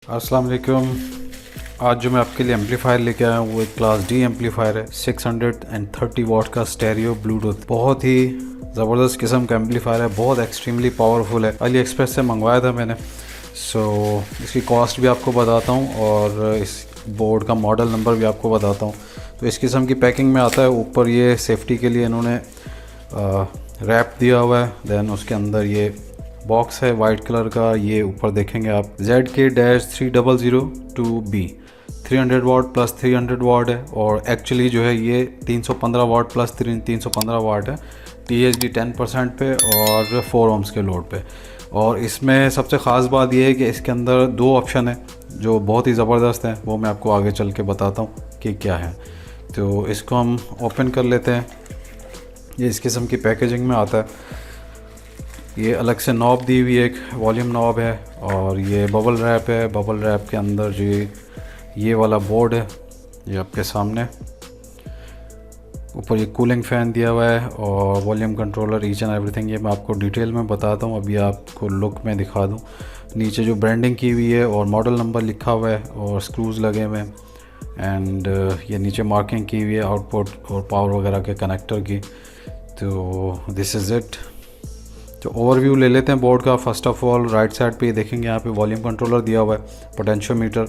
अस्सलाम वालेकुम। आज जो मैं आपके लिए एम्पलीफायर लेके आया हूँ वो एक क्लास डी एम्पलीफायर है। 630 वाट का स्टेरियो ब्लूटूथ, बहुत ही ज़बरदस्त किस्म का एम्पलीफायर है, बहुत एक्सट्रीमली पावरफुल है। अली एक्सप्रेस से मंगवाया था मैंने। इसकी कॉस्ट भी आपको बताता हूँ और इस बोर्ड का मॉडल नंबर भी आपको बताता हूँ। तो इस किस्म की पैकिंग में आता है। ऊपर ये सेफ्टी के लिए इन्होंने रैप दिया हुआ है। दैन उसके अंदर ये बॉक्स है वाइट कलर का। ये ऊपर देखेंगे आप ZK-3002B 300 वाट प्लस 300 वाट है, और एक्चुअली जो है ये 315 वाट प्लस 315 वाट है। THD 10% पे और 4 ohms के लोड पे। और इसमें सबसे ख़ास बात यह है कि इसके अंदर 2 ऑप्शन है जो बहुत ही ज़बरदस्त हैं। वो मैं आपको आगे चल के बताता हूँ कि क्या है। तो इसको हम ओपन कर लेते हैं। ये इस किस्म की पैकेजिंग में आता है। ये अलग से नॉब दी हुई एक वॉल्यूम नॉब है, और ये बबल रैप है। बबल रैप के अंदर जो ये वाला बोर्ड है, ये आपके सामने। ऊपर ये कूलिंग फ़ैन दिया हुआ है और volume controller, each and everything. ये मैं आपको डिटेल में बताता हूँ, अभी आपको लुक में दिखा दूँ। नीचे जो ब्रांडिंग की हुई है और मॉडल नंबर लिखा हुआ है और स्क्रूज़ लगे हुए हैं। एंड ये नीचे मार्किंग की हुई है आउटपुट और पावर वगैरह के कनेक्टर की। तो दिस इज़ इट। तो ओवरव्यू ले लेते हैं बोर्ड का। First of all right side पे देखेंगे, यहाँ पे वॉल्यूम कंट्रोलर दिया हुआ है, पोटेंशियोमीटर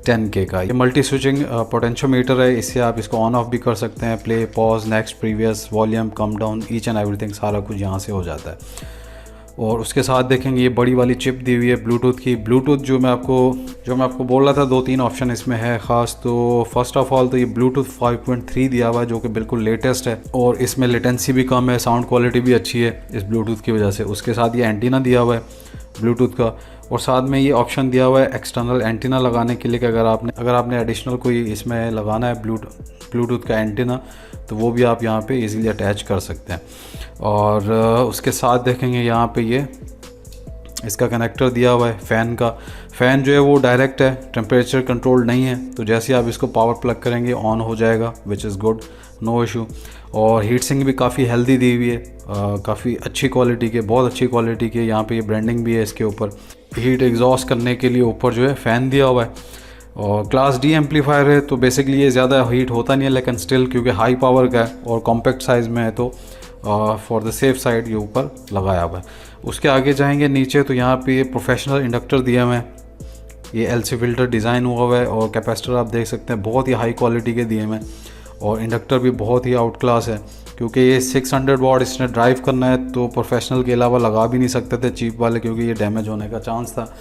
10K का। ये मल्टी स्विचिंग पोटेंशियोमीटर है। इससे आप इसको ऑन ऑफ भी कर सकते हैं। Play, pause, next, previous, volume, come down, each and everything सारा कुछ यहाँ से हो जाता है। और उसके साथ देखेंगे ये बड़ी वाली चिप दी हुई है ब्लूटूथ की। ब्लूटूथ जो मैं आपको बोल रहा था, 2-3 ऑप्शन इसमें है ख़ास। तो फर्स्ट ऑफ ऑल तो ये ब्लूटूथ 5.3 दिया हुआ है जो कि बिल्कुल लेटेस्ट है, और इसमें लेटेंसी भी कम है, साउंड क्वालिटी भी अच्छी है इस ब्लूटूथ की वजह से। उसके साथ ये एंटीना दिया हुआ है ब्लूटूथ का, और साथ में ये ऑप्शन दिया हुआ है एक्सटर्नल एंटीना लगाने के लिए कि अगर आपने एडिशनल कोई इसमें लगाना है ब्लूटूथ का एंटीना, तो वो भी आप यहाँ पे इजीली अटैच कर सकते हैं। और उसके साथ देखेंगे यहाँ पे ये इसका कनेक्टर दिया हुआ है फ़ैन का। फ़ैन जो है वो डायरेक्ट है, टेम्परेचर कंट्रोल नहीं है। तो जैसे आप इसको पावर प्लग करेंगे ऑन हो जाएगा, which is good, no issue. और हीट सिंक भी काफ़ी हेल्दी दी हुई है, काफ़ी अच्छी क्वालिटी के, बहुत अच्छी क्वालिटी के। यहाँ पे ये ब्रांडिंग भी है इसके ऊपर। हीट एग्जॉस्ट करने के लिए ऊपर जो है फ़ैन दिया हुआ है। और क्लास डी एम्पलीफायर है तो बेसिकली ये ज़्यादा हीट होता नहीं है, लेकिन स्टिल क्योंकि हाई पावर का है और कॉम्पैक्ट साइज़ में है तो फॉर द सेफ साइड ये ऊपर लगाया हुआ है। उसके आगे जाएंगे नीचे तो यहाँ पे ये प्रोफेशनल इंडक्टर दिया हुआ है। ये LC फिल्टर डिज़ाइन हुआ है, और कैपेसिटर आप देख सकते हैं बहुत ही हाई क्वालिटी के दिए हुए हैं। और इंडक्टर भी बहुत ही आउट क्लास है, क्योंकि ये 600 वाट इसने ड्राइव करना है तो प्रोफेशनल के अलावा लगा भी नहीं सकते थे चीप वाले, क्योंकि ये डैमेज होने का चांस था।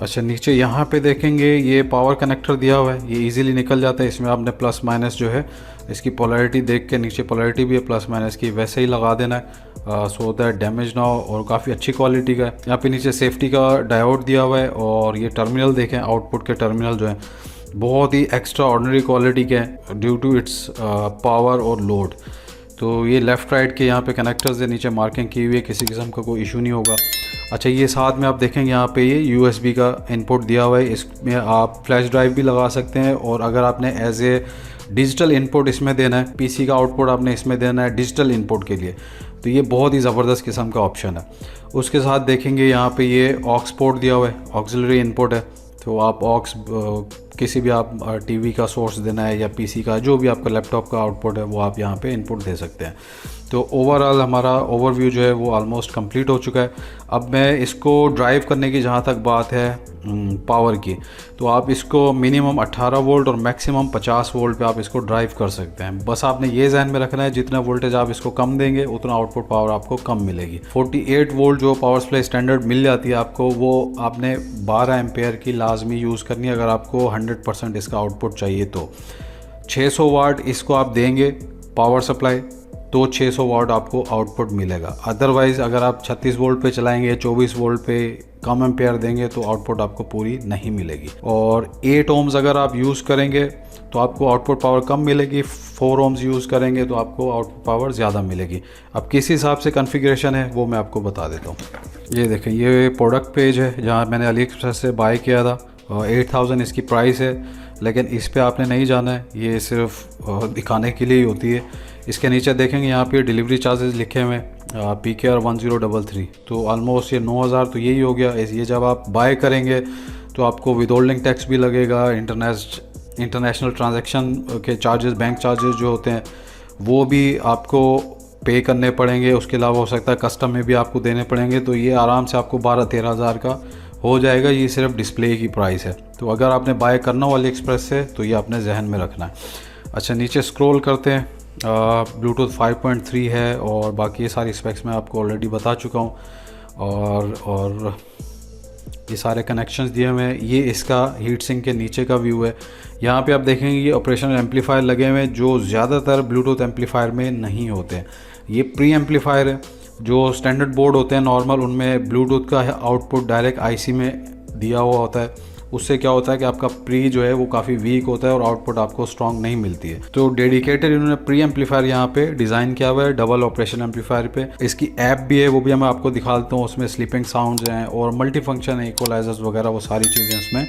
अच्छा, नीचे यहाँ पे देखेंगे ये पावर कनेक्टर दिया हुआ है। ये इजीली निकल जाता है। इसमें आपने प्लस माइनस जो है इसकी पोलैरिटी देख के, नीचे पोलैरिटी भी है प्लस माइनस की, वैसे ही लगा देना है सो दैट डैमेज ना हो। और काफ़ी अच्छी क्वालिटी का है। यहाँ पे नीचे सेफ्टी का डायोड दिया हुआ है, और ये टर्मिनल देखें, आउटपुट के टर्मिनल जो है बहुत ही एक्स्ट्रा ऑर्डिनरी क्वालिटी के हैं ड्यू टू इट्स पावर और लोड। तो ये लेफ़्ट राइट के यहाँ पे कनेक्टर्स है, नीचे मार्किंग की हुई है, किसी किस्म का कोई इशू नहीं होगा। अच्छा, ये साथ में आप देखेंगे यहाँ पे ये USB का इनपुट दिया हुआ है। इसमें आप फ्लैश ड्राइव भी लगा सकते हैं, और अगर आपने एज ए डिजिटल इनपुट इसमें देना है, PC का आउटपुट आपने इसमें देना है डिजिटल इनपुट के लिए, तो ये बहुत ही ज़बरदस्त किस्म का ऑप्शन है। उसके साथ देखेंगे यहाँ पे ये ऑक्स पोर्ट दिया हुआ है, ऑक्सिलरी इनपुट है। तो आप ऑक्स किसी भी आप TV का सोर्स देना है या PC का, जो भी आपका लैपटॉप का आउटपुट है वो आप यहाँ पे इनपुट दे सकते हैं। तो ओवरऑल हमारा ओवरव्यू जो है वो ऑलमोस्ट कंप्लीट हो चुका है। अब मैं इसको ड्राइव करने की जहाँ तक बात है पावर की, तो आप इसको मिनिमम 18 वोल्ट और मैक्सिमम 50 वोल्ट पे आप इसको ड्राइव कर सकते हैं। बस आपने ये ध्यान में रखना है जितना वोल्टेज आप इसको कम देंगे उतना आउटपुट पावर आपको कम मिलेगी। 48 वोल्ट जो पावर सप्लाई स्टैंडर्ड मिल जाती है आपको, वो आपने 12 एम्पेयर की लाजमी यूज़ करनी है अगर आपको 100% इसका आउटपुट चाहिए। तो 600 वाट इसको आप देंगे पावर सप्लाई, तो 600 वाट आपको आउटपुट मिलेगा। अदरवाइज़ अगर आप 36 वोल्ट पे चलाएंगे, 24 वोल्ट पे कम एम्पेयर देंगे तो आउटपुट आपको पूरी नहीं मिलेगी। और 8 ohms अगर आप यूज़ करेंगे तो आपको आउटपुट पावर कम मिलेगी। 4 ohms यूज़ करेंगे तो आपको आउटपुट पावर ज़्यादा मिलेगी। अब किस हिसाब से कॉन्फ़िगरेशन है वो मैं आपको बता देता हूँ। ये देखें, ये प्रोडक्ट पेज है जहाँ मैंने अली एक्सप्रेस से बाय किया था। 8000 इसकी प्राइस है, लेकिन इस पे आपने नहीं जाना है, ये सिर्फ दिखाने के लिए ही होती है। इसके नीचे देखेंगे यहाँ पे डिलीवरी चार्जेस लिखे हुए हैं PKR 1033, तो ऑलमोस्ट ये 9000 तो यही हो गया। ये जब आप बाय करेंगे तो आपको विदहोल्डिंग टैक्स भी लगेगा, इंटरनेशनल ट्रांजैक्शन के चार्जेस, बैंक चार्जेस जो होते हैं वो भी आपको पे करने पड़ेंगे। उसके अलावा हो सकता है कस्टम में भी आपको देने पड़ेंगे। तो ये आराम से आपको 12-13 हज़ार का हो जाएगा। ये सिर्फ डिस्प्ले की प्राइस है। तो अगर आपने बाय करना हो AliExpress से तो ये आपने जहन में रखना है। अच्छा, नीचे स्क्रॉल करते हैं। ब्लूटूथ 5.3 है और बाकी ये सारी स्पेक्स मैं आपको ऑलरेडी बता चुका हूँ। और ये सारे कनेक्शंस दिए हुए हैं। ये इसका हीट सिंक के नीचे का व्यू है। यहाँ पे आप देखेंगे ये ऑपरेशनल एम्पलीफायर लगे हुए हैं जो ज़्यादातर ब्लूटूथ एम्पलीफायर में नहीं होते हैं। ये प्री एम्पलीफायर है। जो स्टैंडर्ड बोर्ड होते हैं नॉर्मल, उनमें ब्लूटूथ का आउटपुट डायरेक्ट आईसी में दिया हुआ होता है। उससे क्या होता है कि आपका प्री जो है वो काफ़ी वीक होता है और आउटपुट आपको स्ट्रॉन्ग नहीं मिलती है। तो डेडिकेटेड इन्होंने प्री एम्पलीफायर यहाँ पे डिज़ाइन किया हुआ है डबल ऑपरेशन एम्पलीफायर पे। इसकी ऐप भी है, वो भी मैं आपको दिखा देता हूँ। उसमें स्लीपिंग साउंड्स हैं और मल्टी फंक्शन है, इक्वलाइजर्स वगैरह, वो सारी चीज़ें इसमें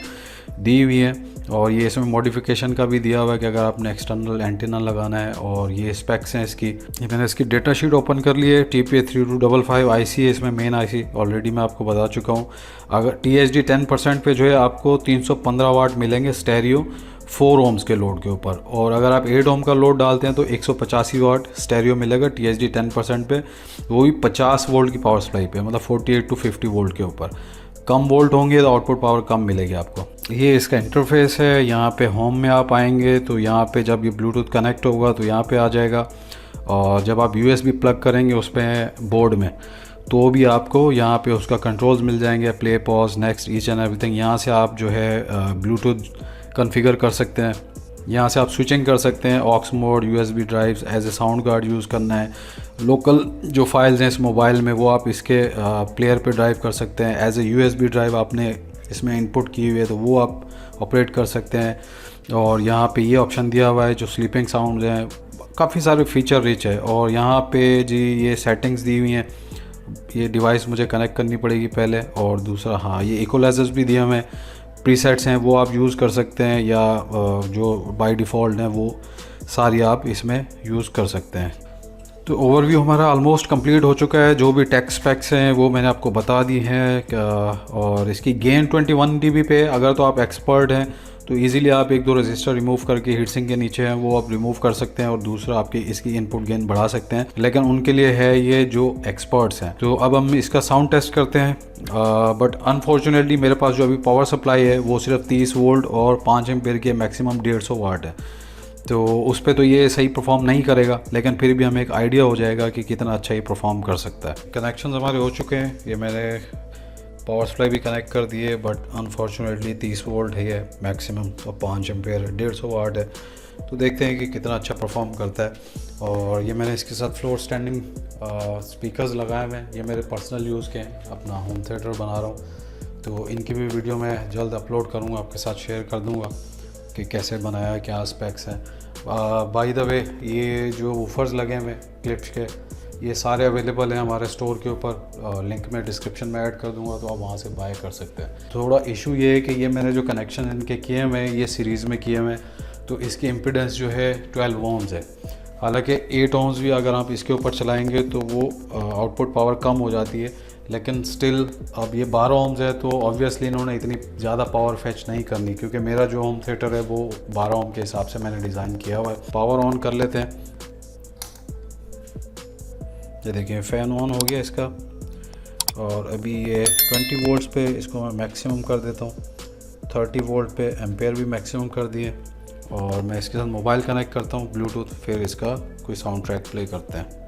दी हुई हैं। और ये इसमें मॉडिफिकेशन का भी दिया हुआ है कि अगर आपने एक्सटर्नल एंटीना लगाना है। और ये स्पेक्स हैं इसकी। ये मैंने इसकी डेटा शीट ओपन कर ली है। TPA3255 आईसी है इसमें, मेन आईसी ऑलरेडी मैं आपको बता चुका हूँ। अगर THD 10% पे जो है आपको 315 वाट मिलेंगे स्टेरियो 4 ohms के लोड के ऊपर। और अगर आप 8 ohm का लोड डालते हैं तो 185 वाट स्टेरियो मिलेगा THD 10% पे, वो भी 50 वोल्ट की पावर सप्लाई पे, मतलब 48 to 50 वोल्ट के ऊपर। कम वोल्ट होंगे तो आउटपुट पावर कम मिलेगी आपको। ये इसका इंटरफेस है। यहाँ पे होम में आप आएंगे तो यहाँ पे जब ये ब्लूटूथ कनेक्ट होगा तो यहाँ पे आ जाएगा। और जब आप USB प्लग करेंगे उस पर बोर्ड में, तो भी आपको यहाँ पे उसका कंट्रोल्स मिल जाएंगे, play, pause, next, each and everything. यहाँ से आप जो है ब्लूटूथ कॉन्फ़िगर कर सकते हैं। यहाँ से आप स्विचिंग कर सकते हैं, aux mode, USB drives, as a sound card use करना है। लोकल जो फाइल्स हैं इस मोबाइल में वो आप इसके प्लेयर पे ड्राइव कर सकते हैं। एज ए USB ड्राइव आपने इसमें इनपुट की हुई है तो वो आप ऑपरेट कर सकते हैं। और यहाँ पे ये ऑप्शन दिया हुआ है जो स्लीपिंग साउंड्स हैं, काफ़ी सारे फीचर रिच है। और यहाँ पे जी ये सेटिंग्स दी हुई हैं। ये डिवाइस मुझे कनेक्ट करनी पड़ेगी पहले। और दूसरा, हाँ, ये इक्वलाइजर्स भी दिए हुए हैं, प्रीसेट्स हैं, वो आप यूज़ कर सकते हैं, या जो बाय डिफ़ॉल्ट हैं वो सारी आप इसमें यूज़ कर सकते हैं। तो ओवरव्यू हमारा ऑलमोस्ट कंप्लीट हो चुका है। जो भी टेक स्पेक्स हैं वो मैंने आपको बता दी हैं। और इसकी गेन 21 dB पे, अगर तो आप एक्सपर्ट हैं तो इजीली आप 1-2 रजिस्टर रिमूव करके हीट सिंक के नीचे हैं वो आप रिमूव कर सकते हैं। और दूसरा आपकी इसकी इनपुट गेन बढ़ा सकते हैं, लेकिन उनके लिए है ये जो एक्सपर्ट्स हैं। तो अब हम इसका साउंड टेस्ट करते हैं। बट अनफॉर्चुनेटली मेरे पास जो अभी पावर सप्लाई है वो सिर्फ 30 वोल्ट और 5 एम्पेयर की मैक्सिमम 150 वाट है। तो उस पर तो ये सही परफॉर्म नहीं करेगा, लेकिन फिर भी हमें एक आइडिया हो जाएगा कि कितना अच्छा ये परफॉर्म कर सकता है। कनेक्शन हमारे हो चुके हैं। ये मैंने पावर सप्लाई भी कनेक्ट कर दिए, बट अनफॉर्चुनेटली 30 वोल्ट है ये मैक्सिमम, तो 5 एम्पेयर 150 वाट है। तो देखते हैं कि कितना अच्छा परफॉर्म करता है। और ये मैंने इसके साथ फ्लोर स्टैंडिंग स्पीकर्स लगाए हुए हैं। ये मेरे पर्सनल यूज़ के हैं, अपना होम थिएटर बना रहा हूँ। तो इनकी भी वीडियो मैं जल्द अपलोड करूँगा, आपके साथ शेयर कर दूँगा कि कैसे बनाया है, क्या स्पेक्स हैं। बाय द वे, ये जो वूफर्स लगे हुए क्लिप्स के, ये सारे अवेलेबल हैं हमारे स्टोर के ऊपर। लिंक मैं डिस्क्रिप्शन में ऐड कर दूंगा, तो आप वहाँ से बाय कर सकते हैं। थोड़ा इशू ये है कि ये मैंने जो कनेक्शन इनके किए हुए हैं ये सीरीज़ में किए हुए हैं, तो इसकी इम्पीडेंस जो है 12 ohms है। हालांकि 8 ohms भी अगर आप इसके ऊपर चलाएंगे तो वो आउटपुट पावर कम हो जाती है, लेकिन स्टिल अब ये 12 ohms है तो ऑब्वियसली इन्होंने इतनी ज़्यादा पावर फेच नहीं करनी, क्योंकि मेरा जो होम थिएटर है वो 12 ohm के हिसाब से मैंने डिज़ाइन किया हुआ है। पावर ऑन कर लेते हैं। ये देखिए फ़ैन ऑन हो गया इसका। और अभी ये 20 वोल्ट्स पे इसको मैं मैक्सिमम कर देता हूँ। 30 वोल्ट पे एम्पेयर भी मैक्सिमम कर दिए। और मैं इसके साथ मोबाइल कनेक्ट करता हूँ ब्लूटूथ, फिर इसका कोई साउंड ट्रैक प्ले करते हैं।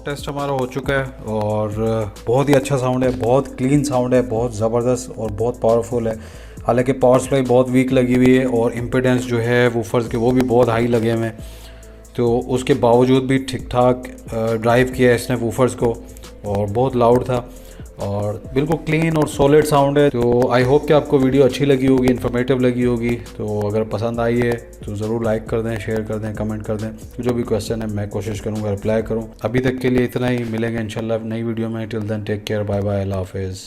साउंड टेस्ट हमारा हो चुका है और बहुत ही अच्छा साउंड है, बहुत क्लीन साउंड है, बहुत ज़बरदस्त और बहुत पावरफुल है। हालांकि पावर सप्लाई बहुत वीक लगी हुई है और इम्पीडेंस जो है वूफर्स के वो भी बहुत हाई लगे हुए हैं, तो उसके बावजूद भी ठीक ठाक ड्राइव किया है इसने वूफर्स को और बहुत लाउड था और बिल्कुल क्लीन और सॉलिड साउंड है। तो आई होप कि आपको वीडियो अच्छी लगी होगी, इन्फॉर्मेटिव लगी होगी। तो अगर पसंद आई है तो ज़रूर लाइक कर दें, शेयर कर दें, कमेंट कर दें। जो भी क्वेश्चन है मैं कोशिश करूँगा रिप्लाई करूँ। अभी तक के लिए इतना ही, मिलेंगे इंशाल्लाह नई वीडियो में। Till then take care, bye bye, अल्लाह हाफिज़।